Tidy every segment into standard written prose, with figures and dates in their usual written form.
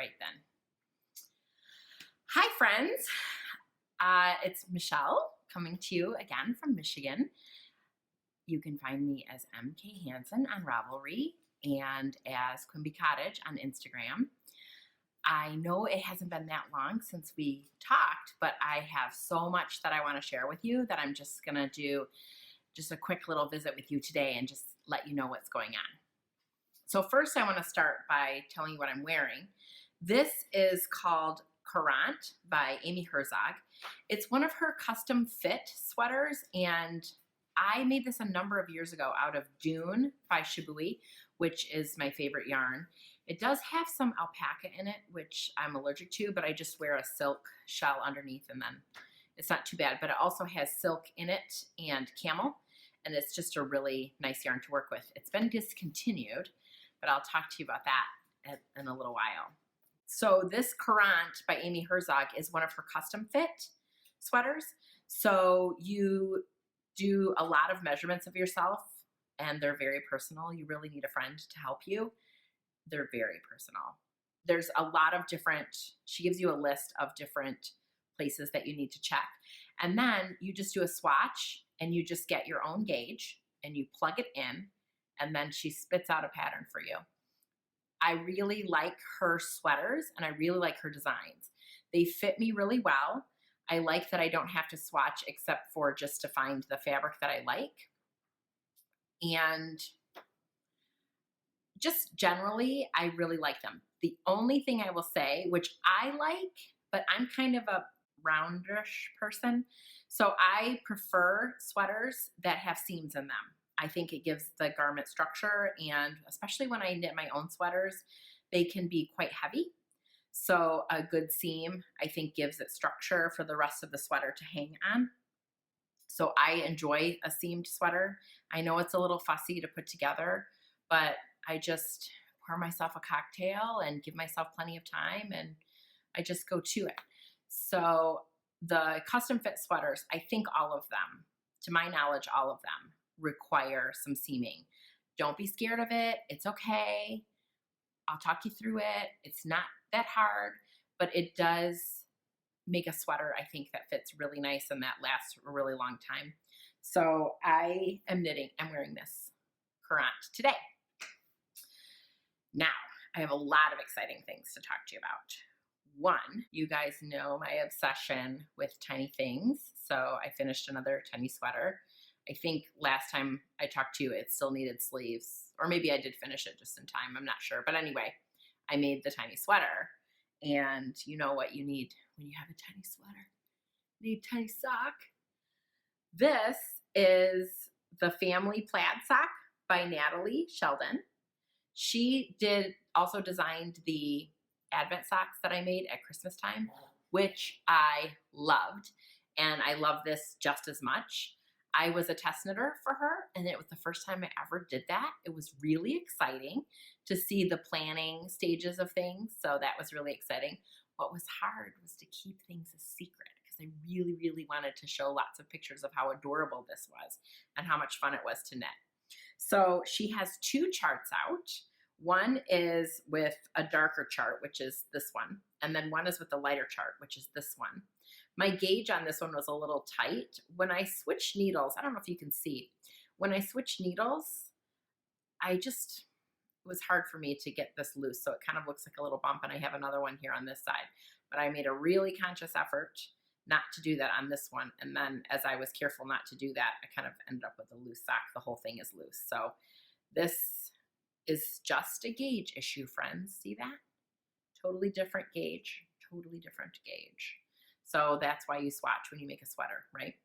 right then. Hi friends, it's Michelle coming to you again from Michigan. You can find me as MKHANSEN on Ravelry and as Quimby Cottage on Instagram. I know it hasn't been that long since we talked, but I have so much that I want to share with you that I'm just gonna do just a quick little visit with you today and just let you know what's going on. So first I want to start by telling you what I'm wearing. This is called COURANT by Amy Herzog. It's one of her custom fit sweaters, and I made this a number of years ago out of Dune by Shibui, which is my favorite yarn. It does have some alpaca in it, which I'm allergic to, but I just wear a silk shell underneath and then it's not too bad. But it also has silk in it and camel, and it's just a really nice yarn to work with. It's been discontinued, but I'll talk to you about that in a little while. So this COURANT by Amy Herzog is one of her custom fit sweaters. So you do a lot of measurements of yourself and they're very personal. You really need a friend to help you. They're very personal. There's a lot of different, she gives you a list of different places that you need to check. And then you just do a swatch and you just get your own gauge and you plug it in, and then she spits out a pattern for you. I really like her sweaters and I really like her designs. They fit me really well. I like that I don't have to swatch except for just to find the fabric that I like. And just generally, I really like them. The only thing I will say, which I like, but I'm kind of a roundish person, so I prefer sweaters that have seams in them. I think it gives the garment structure, and especially when I knit my own sweaters, they can be quite heavy. So a good seam, I think, gives it structure for the rest of the sweater to hang on. So I enjoy a seamed sweater. I know it's a little fussy to put together, but I just pour myself a cocktail and give myself plenty of time, and I just go to it. So the custom fit sweaters, I think all of them, to my knowledge, all of them require some seaming. Don't be scared of it. It's okay. I'll talk you through it. It's not that hard, but it does make a sweater, I think, that fits really nice and that lasts a really long time. So I am knitting, I'm wearing this COURANT today. Now, I have a lot of exciting things to talk to you about. One, you guys know my obsession with tiny things. So I finished another tiny sweater. I think last time I talked to you, it still needed sleeves, or maybe I did finish it just in time. I'm not sure. But anyway, I made the tiny sweater, and you know what you need when you have a tiny sweater. You need a tiny sock. This is the Family Plaid sock by Natalie Sheldon. She also designed the Advent socks that I made at Christmas time, which I loved. And I love this just as much. I was a test knitter for her, and it was the first time I ever did that. It was really exciting to see the planning stages of things, so that was really exciting. What was hard was to keep things a secret, because I really, really wanted to show lots of pictures of how adorable this was and how much fun it was to knit. So she has two charts out. One is with a darker chart, which is this one, and then one is with a lighter chart, which is this one. My gauge on this one was a little tight. When I switched needles, I don't know if you can see, when I switched needles, it was hard for me to get this loose. So it kind of looks like a little bump, and I have another one here on this side. But I made a really conscious effort not to do that on this one. And then as I was careful not to do that, I kind of ended up with a loose sock. The whole thing is loose. So this is just a gauge issue, friends. See that? Totally different gauge, totally different gauge. So that's why you swatch when you make a sweater, right?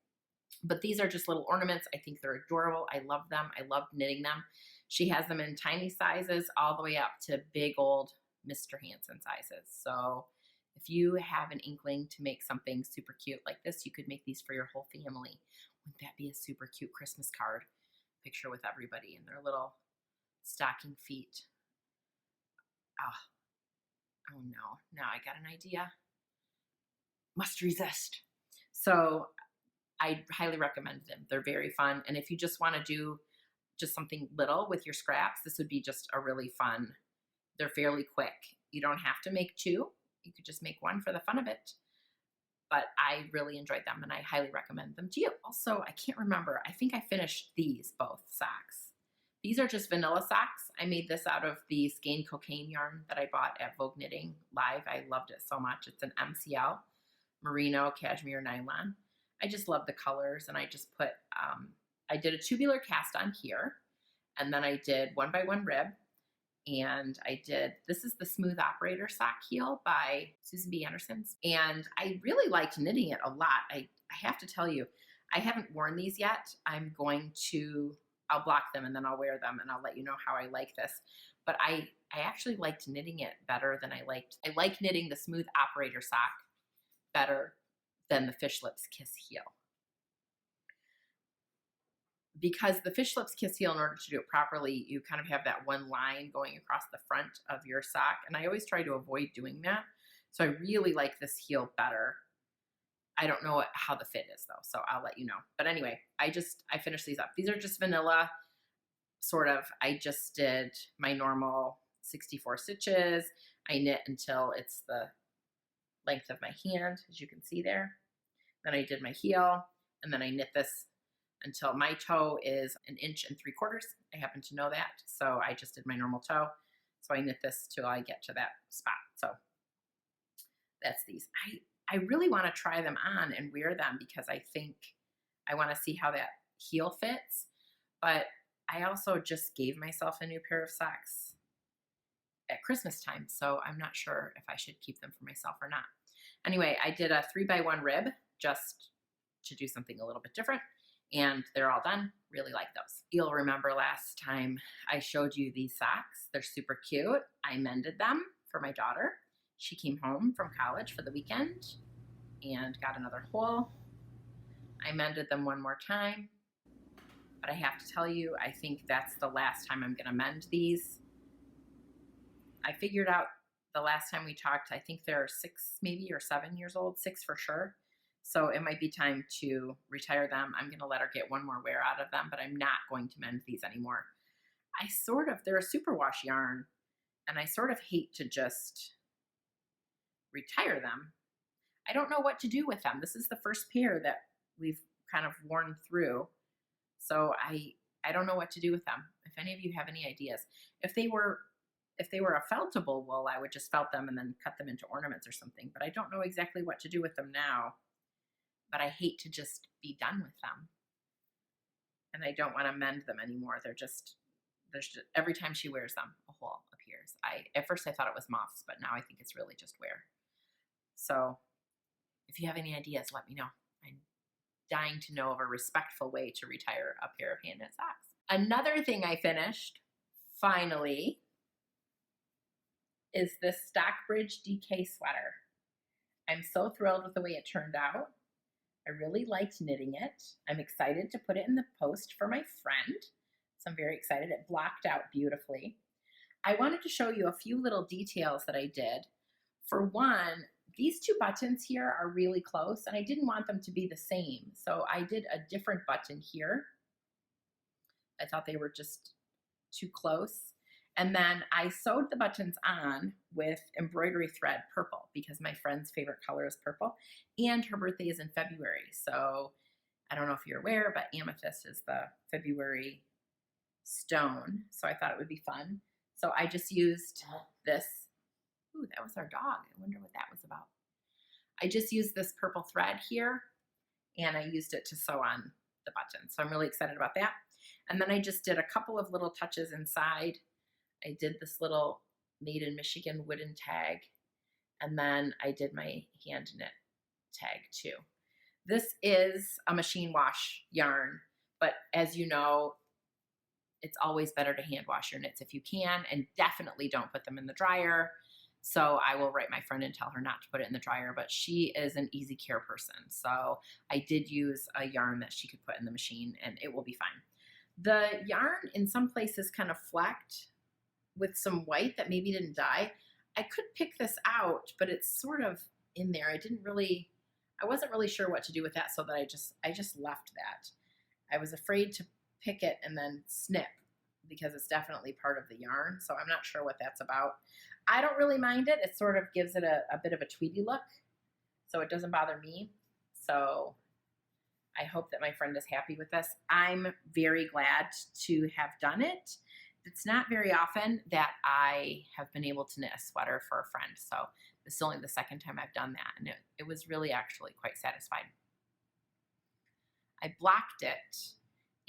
But these are just little ornaments. I think they're adorable. I love them. I love knitting them. She has them in tiny sizes all the way up to big old Mr. Hansen sizes. So if you have an inkling to make something super cute like this, you could make these for your whole family. Wouldn't that be a super cute Christmas card? Picture with everybody in their little stocking feet. Oh no, now I got an idea. Must resist. So I highly recommend them. They're very fun. And if you just want to do just something little with your scraps, this would be just a really fun They're fairly quick. You don't have to make two. You could just make one for the fun of it. But I really enjoyed them and I highly recommend them to you. Also, I can't remember. I think I finished these both socks. These are just vanilla socks. I made this out of the Skein Cocaine yarn that I bought at Vogue Knitting Live. I loved it so much. It's an MCL, merino, cashmere, nylon. I just love the colors, and I just put, I did a tubular cast on here, and then I did 1x1 rib, and I did, this is the Smooth Operator sock heel by Susan B. Anderson's, and I really liked knitting it a lot. I have to tell you, I haven't worn these yet. I'm going to, I'll block them and then I'll wear them and I'll let you know how I like this. But I actually liked knitting it better than I like knitting the Smooth Operator sock better than the Fish Lips Kiss heel. Because the Fish Lips Kiss heel, in order to do it properly, you kind of have that one line going across the front of your sock. And I always try to avoid doing that. So I really like this heel better. I don't know how the fit is though, so I'll let you know. But anyway, I finished these up. These are just vanilla, sort of. I just did my normal 64 stitches. I knit until it's the length of my hand, as you can see there. Then I did my heel, and then I knit this until my toe is 1 3/4 inches. I happen to know that, so I just did my normal toe. So I knit this till I get to that spot. So that's these. I really want to try them on and wear them because I think I want to see how that heel fits. But I also just gave myself a new pair of socks at Christmas time, so I'm not sure if I should keep them for myself or not. Anyway, I did a 3x1 rib just to do something a little bit different, and they're all done. Really like those. You'll remember last time I showed you these socks. They're super cute. I mended them for my daughter. She came home from college for the weekend and got another hole. I mended them one more time, but I have to tell you, I think that's the last time I'm gonna mend these. I figured out the last time we talked, I think they're 6 maybe or 7 years old, 6 for sure. So it might be time to retire them. I'm gonna let her get one more wear out of them, but I'm not going to mend these anymore. They're a superwash yarn, and I sort of hate to just retire them. I don't know what to do with them. This is the first pair that we've kind of worn through. So I don't know what to do with them. If any of you have any ideas. If they were a feltable wool, I would just felt them and then cut them into ornaments or something. But I don't know exactly what to do with them now. But I hate to just be done with them. And I don't want to mend them anymore. There's just, every time she wears them, a hole appears. At first I thought it was moths, but now I think it's really just wear. So if you have any ideas, let me know. I'm dying to know of a respectful way to retire a pair of hand knit socks. Another thing I finished, finally, is this Stockbridge DK sweater. I'm so thrilled with the way it turned out. I really liked knitting it. I'm excited to put it in the post for my friend. So I'm very excited. It blocked out beautifully. I wanted to show you a few little details that I did. For one, these 2 buttons here are really close, and I didn't want them to be the same. So I did a different button here. I thought they were just too close. And then I sewed the buttons on with embroidery thread purple because my friend's favorite color is purple, and her birthday is in February. So I don't know if you're aware, but amethyst is the February stone. So I thought it would be fun. So I just used this. Ooh, that was our dog. I wonder what that was about. I just used this purple thread here, and I used it to sew on the button. So I'm really excited about that. And then I just did a couple of little touches inside. I did this little Made in Michigan wooden tag, and then I did my hand knit tag too. This is a machine wash yarn, but as you know, it's always better to hand wash your knits if you can, and definitely don't put them in the dryer. So I will write my friend and tell her not to put it in the dryer, but she is an easy care person. So I did use a yarn that she could put in the machine, and it will be fine. The yarn in some places kind of flecked with some white that maybe didn't dye. I could pick this out, but it's sort of in there. I wasn't really sure what to do with that, so that I just left that. I was afraid to pick it and then snip because it's definitely part of the yarn. So I'm not sure what that's about. I don't really mind it. It sort of gives it a bit of a tweedy look, so it doesn't bother me. So I hope that my friend is happy with this. I'm very glad to have done it. It's not very often that I have been able to knit a sweater for a friend. So this is only the second time I've done that, and it was really actually quite satisfying. I blocked it,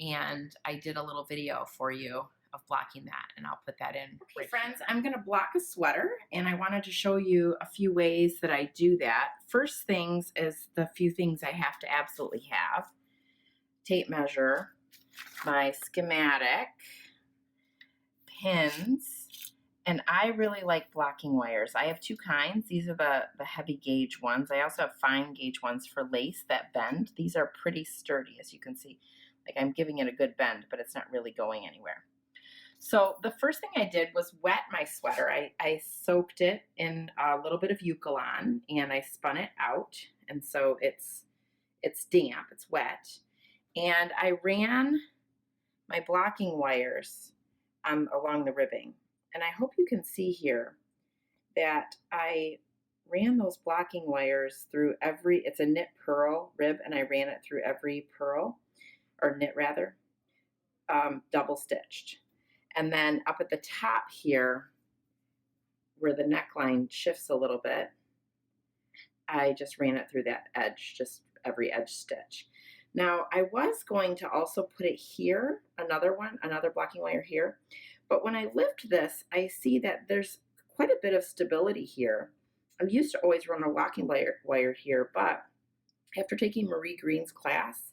and I did a little video for you of blocking that, and I'll put that in. Okay, friends, I'm gonna block a sweater, and I wanted to show you a few ways that I do that. First things is the few things I have to absolutely have. Tape measure, my schematic, pins, and I really like blocking wires. I have two kinds. These are the heavy gauge ones. I also have fine gauge ones for lace that bend. These are pretty sturdy, as you can see. Like I'm giving it a good bend, but it's not really going anywhere. So the first thing I did was wet my sweater. I soaked it in a little bit of Eucalyptus and I spun it out. And so it's damp, it's wet. And I ran my blocking wires along the ribbing. And I hope you can see here that I ran those blocking wires through it's a knit purl rib, and I ran it through every purl, or knit rather, double stitched. And then up at the top here, where the neckline shifts a little bit, I just ran it through that edge, just every edge stitch. Now, I was going to also put it here, another blocking wire here, but when I lift this, I see that there's quite a bit of stability here. I used to always run a blocking wire here, but after taking Marie Green's class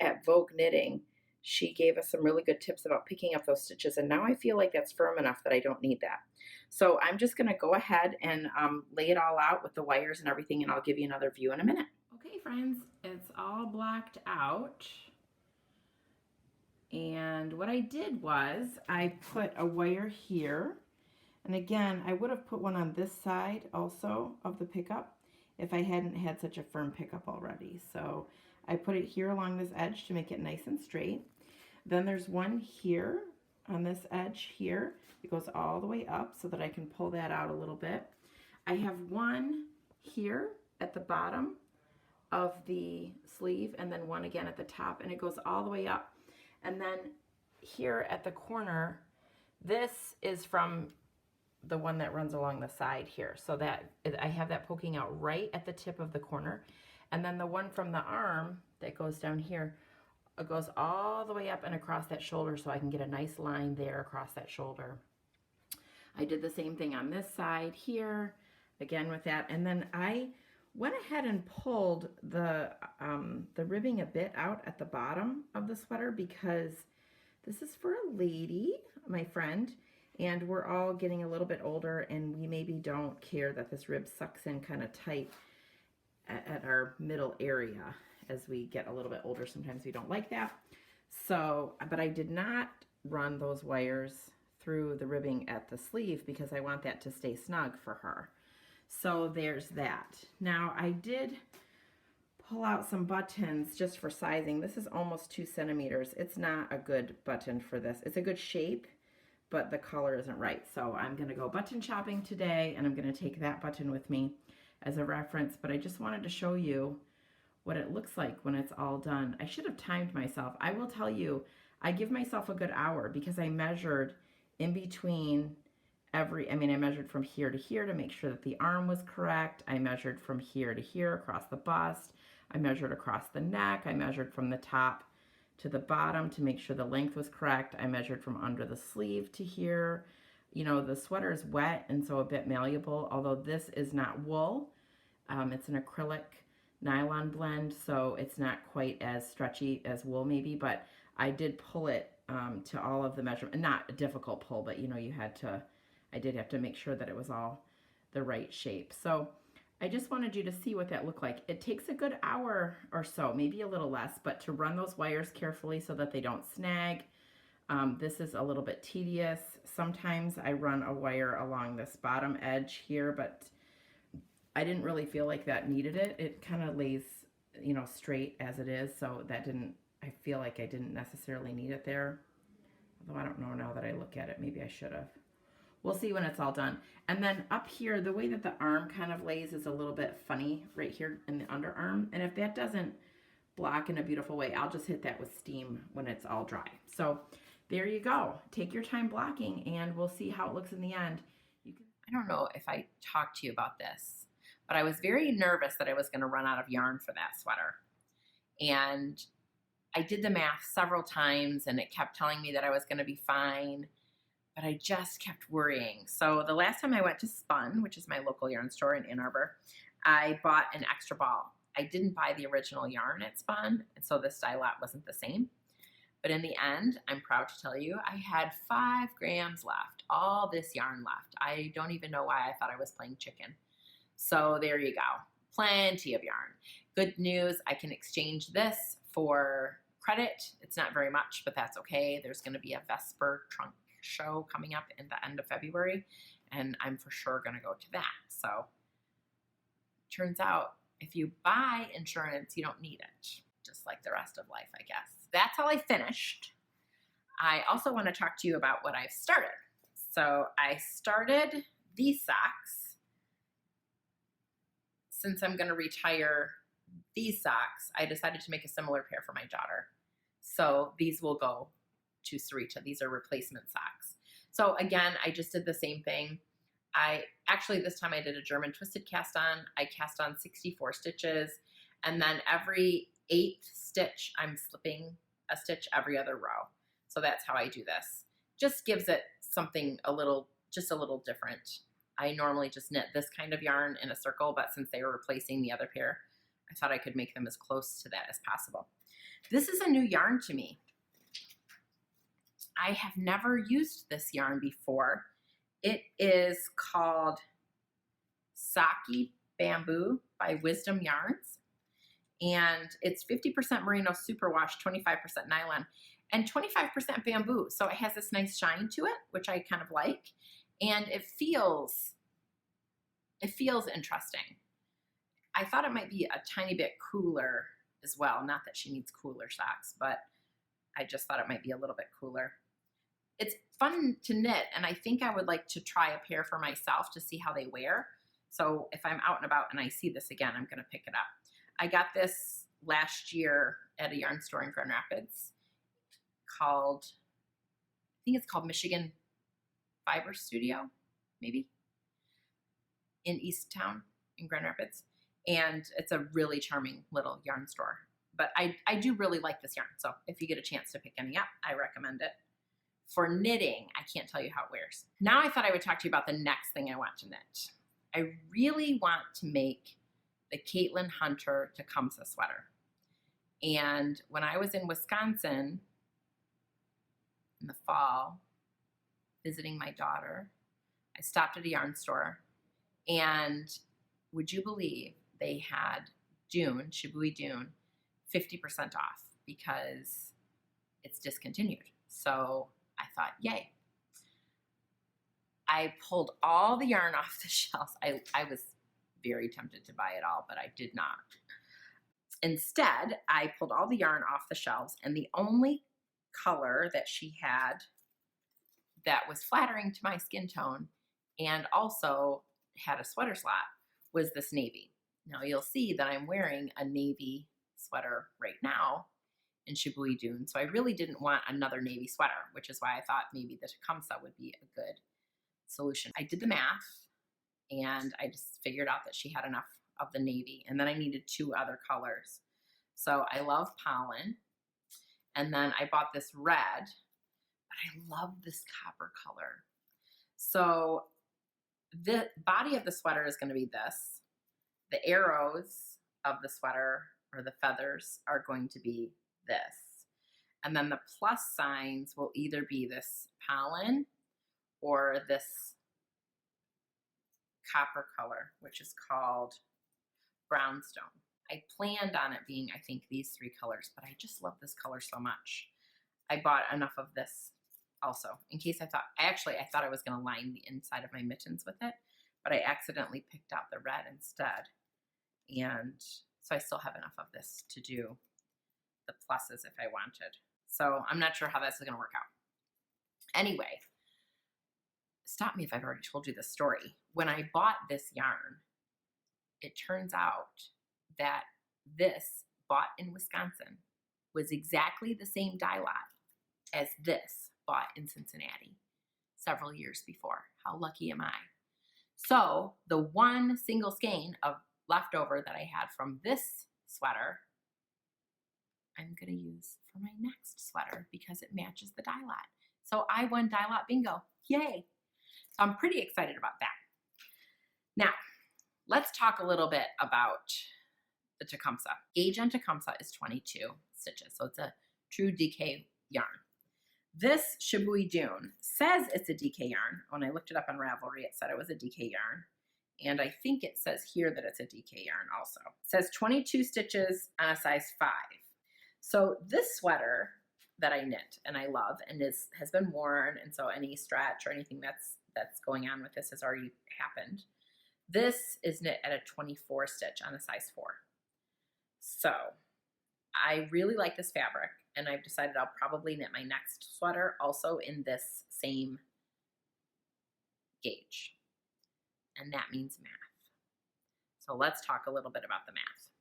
at Vogue Knitting, she gave us some really good tips about picking up those stitches, and now I feel like that's firm enough that I don't need that. So I'm just going to go ahead and lay it all out with the wires and everything, and I'll give you another view in a minute. Okay, friends, it's all blocked out, and what I did was I put a wire here, and again, I would have put one on this side also of the pickup if I hadn't had such a firm pickup already. So I put it here along this edge to make it nice and straight. Then there's one here on this edge here. It goes all the way up so that I can pull that out a little bit. I have one here at the bottom of the sleeve, and then one again at the top, and it goes all the way up. And then here at the corner, this is from the one that runs along the side here. So that I have that poking out right at the tip of the corner. And then the one from the arm that goes down here, it goes all the way up and across that shoulder, so I can get a nice line there across that shoulder. I did the same thing on this side here, again with that. And then I went ahead and pulled the ribbing a bit out at the bottom of the sweater, because this is for a lady, my friend, and we're all getting a little bit older, and we maybe don't care that this rib sucks in kind of tight at our middle area. As we get a little bit older, sometimes we don't like that. So, but I did not run those wires through the ribbing at the sleeve because I want that to stay snug for her. So there's that. Now I did pull out some buttons just for sizing. This is almost 2 centimeters. It's not a good button for this. It's a good shape, but the color isn't right. So I'm gonna go button shopping today, and I'm gonna take that button with me as a reference, but I just wanted to show you what it looks like when it's all done. I should have timed myself. I will tell you, I give myself a good hour because I measured in between I measured from here to here to make sure that the arm was correct. I measured from here to here across the bust. I measured across the neck. I measured from the top to the bottom to make sure the length was correct. I measured from under the sleeve to here. You know, the sweater is wet and so a bit malleable, although this is not wool. It's an acrylic nylon blend, so it's not quite as stretchy as wool maybe, but I did pull it to all of the measurement. Not a difficult pull, but you know, I did have to make sure that it was all the right shape. So I just wanted you to see what that looked like. It takes a good hour or so, maybe a little less, but to run those wires carefully so that they don't snag. This is a little bit tedious. Sometimes I run a wire along this bottom edge here, but I didn't really feel like that needed it. It kind of lays, you know, straight as it is, so that I feel like I didn't necessarily need it there. Although I don't know now that I look at it, maybe I should have. We'll see when it's all done. And then up here, the way that the arm kind of lays is a little bit funny right here in the underarm. And if that doesn't block in a beautiful way, I'll just hit that with steam when it's all dry. So there you go. Take your time blocking and we'll see how it looks in the end. I don't know if I talked to you about this, but I was very nervous that I was going to run out of yarn for that sweater. And I did the math several times and it kept telling me that I was going to be fine, but I just kept worrying. So the last time I went to Spun, which is my local yarn store in Ann Arbor, I bought an extra ball. I didn't buy the original yarn at Spun, and so the style lot wasn't the same. But in the end, I'm proud to tell you, I had 5 grams left, all this yarn left. I don't even know why I thought I was playing chicken. So there you go, plenty of yarn. Good news, I can exchange this for credit. It's not very much, but that's okay. There's gonna be a Vesper trunk show coming up in the end of February, and I'm for sure gonna go to that. So turns out if you buy insurance, you don't need it, just like the rest of life, I guess. That's all I finished. I also want to talk to you about what I've started. So I started these socks. Since I'm going to retire these socks, I decided to make a similar pair for my daughter. So these will go to Sarita. These are replacement socks. So again, I just did the same thing. This time I did a German twisted cast on. I cast on 64 stitches, and then every 8th stitch, I'm slipping a stitch every other row. So that's how I do this. Just gives it something just a little different. I normally just knit this kind of yarn in a circle, but since they were replacing the other pair, I thought I could make them as close to that as possible. This is a new yarn to me. I have never used this yarn before. It is called Saki Bamboo by Wisdom Yarns. And it's 50% merino superwash, 25% nylon, and 25% bamboo. So it has this nice shine to it, which I kind of like. And it feels interesting. I thought it might be a tiny bit cooler as well. Not that she needs cooler socks, but I just thought it might be a little bit cooler. It's fun to knit, and I think I would like to try a pair for myself to see how they wear. So if I'm out and about and I see this again, I'm going to pick it up. I got this last year at a yarn store in Grand Rapids called, I think it's called Michigan Fibre Studio, maybe, in East Town in Grand Rapids. And it's a really charming little yarn store. But I do really like this yarn. So if you get a chance to pick any up, I recommend it. For knitting, I can't tell you how it wears. Now I thought I would talk to you about the next thing I want to knit. I really want to make the Caitlin Hunter Tecumseh sweater. And when I was in Wisconsin in the fall, visiting my daughter, I stopped at a yarn store, and would you believe they had Dune, Shibui Dune, 50% off because it's discontinued. So I thought, yay. I pulled all the yarn off the shelves. I was very tempted to buy it all, but I did not. Instead, I pulled all the yarn off the shelves, and the only color that she had that was flattering to my skin tone and also had a sweater slot was this navy. Now you'll see that I'm wearing a navy sweater right now in Shibui Dune, so I really didn't want another navy sweater, which is why I thought maybe the Tecumseh would be a good solution. I did the math, and I just figured out that she had enough of the navy, and then I needed 2 other colors. So I love pollen, and then I bought this red, but I love this copper color. So the body of the sweater is going to be this. The arrows of the sweater, or the feathers, are going to be this. And then the plus signs will either be this pollen or this copper color, which is called brownstone. I planned on it being, I think, these 3 colors, but I just love this color so much. I bought enough of this also in case I thought I was going to line the inside of my mittens with it, but I accidentally picked out the red instead. And so I still have enough of this to do the pluses if I wanted. So I'm not sure how that's going to work out. Anyway, stop me if I've already told you this story. When I bought this yarn, it turns out that this, bought in Wisconsin, was exactly the same dye lot as this, bought in Cincinnati several years before. How lucky am I? So the one single skein of leftover that I had from this sweater, I'm gonna use for my next sweater because it matches the dye lot. So I won dye lot bingo, yay. So I'm pretty excited about that. Now, let's talk a little bit about the Tecumseh. Gauge on Tecumseh is 22 stitches, so it's a true DK yarn. This Shibui Dune says it's a DK yarn. When I looked it up on Ravelry, it said it was a DK yarn. And I think it says here that it's a DK yarn also. It says 22 stitches on a size 5. So this sweater that I knit and I love and has been worn, and so any stretch or anything that's going on with this has already happened. This is knit at a 24 stitch on a size 4. So I really like this fabric, and I've decided I'll probably knit my next sweater also in this same gauge, and that means math. So let's talk a little bit about the math.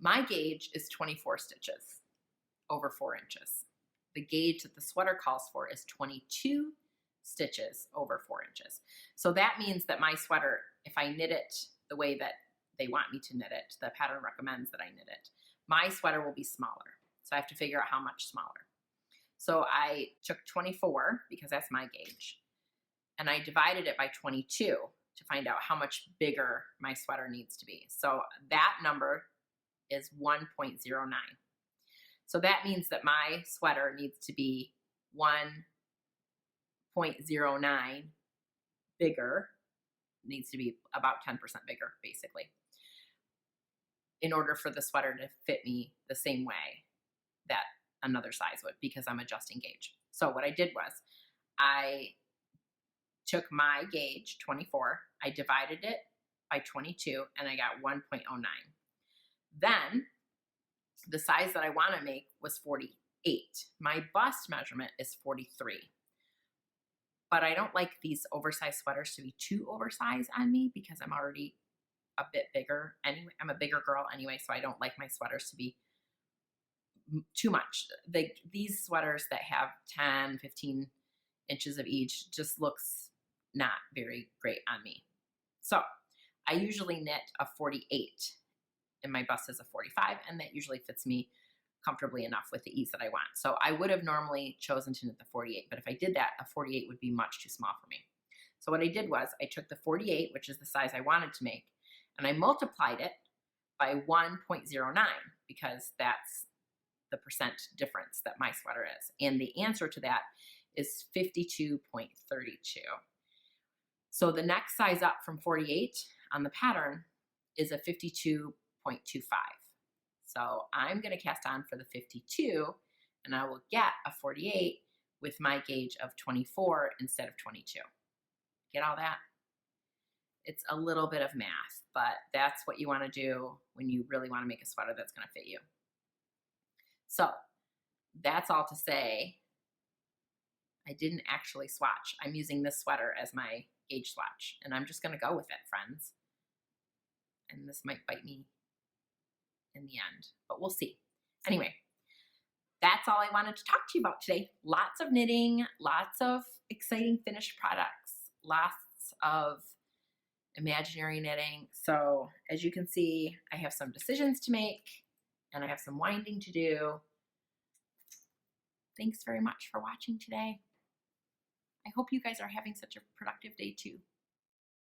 My gauge is 24 stitches over 4 inches. The gauge that the sweater calls for is 22 stitches over 4 inches. So that means that my sweater, if I knit it the way that they want me to knit it, the pattern recommends that I knit it, my sweater will be smaller. So I have to figure out how much smaller. So I took 24 because that's my gauge, and I divided it by 22 to find out how much bigger my sweater needs to be. So that number is 1.09. So that means that my sweater needs to be 1.09 bigger, needs to be about 10% bigger, basically, in order for the sweater to fit me the same way that another size would, because I'm adjusting gauge. So what I did was I took my gauge, 24, I divided it by 22, and I got 1.09. Then the size that I want to make was 48. My bust measurement is 43. But I don't like these oversized sweaters to be too oversized on me because I'm already a bit bigger anyway. I'm a bigger girl anyway, so I don't like my sweaters to be too much. These sweaters that have 10, 15 inches of each just looks not very great on me. So I usually knit a 48, and my bust is a 45, and that usually fits me comfortably enough with the ease that I want. So I would have normally chosen to knit the 48, but if I did that, a 48 would be much too small for me. So what I did was I took the 48, which is the size I wanted to make, and I multiplied it by 1.09 because that's the percent difference that my sweater is. And the answer to that is 52.32. So the next size up from 48 on the pattern is a 52.25. So I'm going to cast on for the 52, and I will get a 48 with my gauge of 24 instead of 22. Get all that? It's a little bit of math, but that's what you want to do when you really want to make a sweater that's going to fit you. So that's all to say, I didn't actually swatch. I'm using this sweater as my gauge swatch, and I'm just going to go with it, friends. And this might bite me in the end, but we'll see. Anyway, that's all I wanted to talk to you about today. Lots of knitting, lots of exciting finished products, lots of imaginary knitting. So as you can see, I have some decisions to make and I have some winding to do. Thanks very much for watching today. I hope you guys are having such a productive day too.